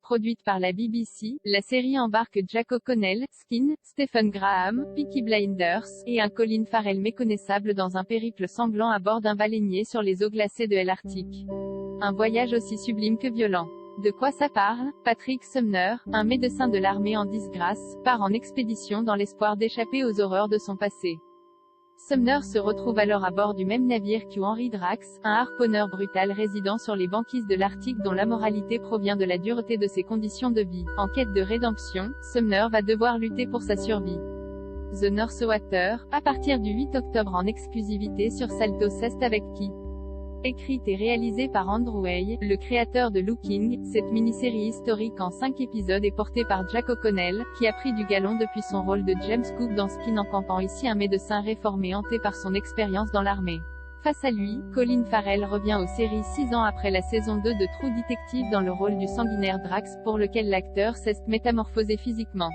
Produite par la BBC, la série embarque Jack O'Connell, Skin, Stephen Graham, Peaky Blinders, et un Colin Farrell méconnaissable dans un périple sanglant à bord d'un baleinier sur les eaux glacées de l'Arctique. Un voyage aussi sublime que violent. De quoi ça parle? Patrick Sumner, un médecin de l'armée en disgrâce, part en expédition dans l'espoir d'échapper aux horreurs de son passé. Sumner se retrouve alors à bord du même navire que Henry Drax, un harponneur brutal résidant sur les banquises de l'Arctique dont la moralité provient de la dureté de ses conditions de vie. En quête de rédemption, Sumner va devoir lutter pour sa survie. The North Water, à partir du 8 octobre en exclusivité sur Salto Est avec qui? Écrite et réalisée par Andrew Hay, le créateur de Looking, cette mini-série historique en 5 épisodes est portée par Jack O'Connell, qui a pris du galon depuis son rôle de James Cook dans Skin en campant ici un médecin réformé hanté par son expérience dans l'armée. Face à lui, Colin Farrell revient aux séries 6 ans après la saison 2 de True Detective dans le rôle du sanguinaire Drax, pour lequel l'acteur s'est métamorphosé physiquement.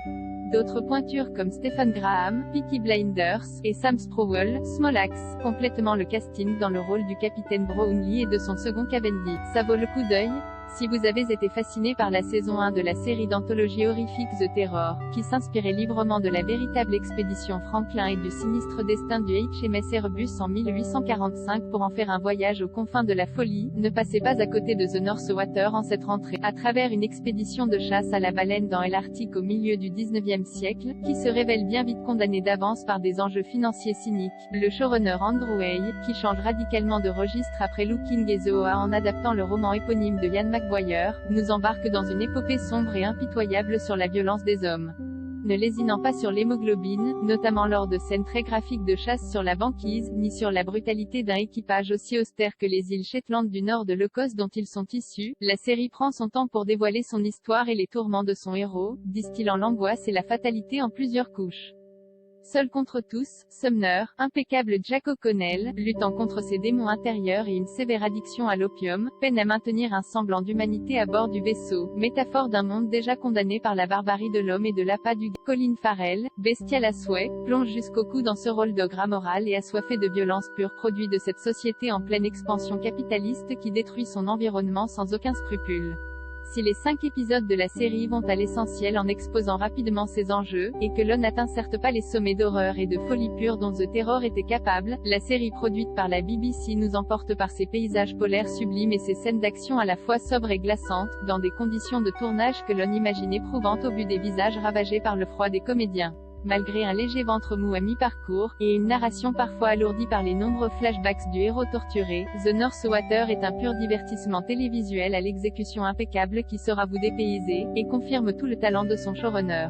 D'autres pointures comme Stephen Graham, Peaky Blinders, et Sam Spruell, Small Axe, complètement le casting dans le rôle du capitaine Brownlee et de son second Cavendish. Ça vaut le coup d'œil? Si vous avez été fasciné par la saison 1 de la série d'anthologie horrifique The Terror, qui s'inspirait librement de la véritable expédition Franklin et du sinistre destin du HMS Erebus en 1845 pour en faire un voyage aux confins de la folie, ne passez pas à côté de The North Water en cette rentrée. À travers une expédition de chasse à la baleine dans l'Arctique au milieu du 19e siècle, qui se révèle bien vite condamnée d'avance par des enjeux financiers cyniques, le showrunner Andrew Hay, qui change radicalement de registre après Looking et The OA en adaptant le roman éponyme de Ian McGuire, nous embarque dans une épopée sombre et impitoyable sur la violence des hommes. Ne lésinant pas sur l'hémoglobine, notamment lors de scènes très graphiques de chasse sur la banquise, ni sur la brutalité d'un équipage aussi austère que les îles Shetland du nord de l'Écosse dont ils sont issus, la série prend son temps pour dévoiler son histoire et les tourments de son héros, distillant l'angoisse et la fatalité en plusieurs couches. Seul contre tous, Sumner, impeccable Jack O'Connell, luttant contre ses démons intérieurs et une sévère addiction à l'opium, peine à maintenir un semblant d'humanité à bord du vaisseau, métaphore d'un monde déjà condamné par la barbarie de l'homme et de l'appât du Colin Farrell, bestial à souhait, plonge jusqu'au cou dans ce rôle d'ogre amoral et assoiffé de violence pure produit de cette société en pleine expansion capitaliste qui détruit son environnement sans aucun scrupule. Si les 5 épisodes de la série vont à l'essentiel en exposant rapidement ses enjeux, et que l'on n'atteint certes pas les sommets d'horreur et de folie pure dont The Terror était capable, la série produite par la BBC nous emporte par ses paysages polaires sublimes et ses scènes d'action à la fois sobres et glaçantes, dans des conditions de tournage que l'on imagine éprouvantes au vu des visages ravagés par le froid des comédiens. Malgré un léger ventre mou à mi-parcours, et une narration parfois alourdie par les nombreux flashbacks du héros torturé, The North Water est un pur divertissement télévisuel à l'exécution impeccable qui saura vous dépayser, et confirme tout le talent de son showrunner.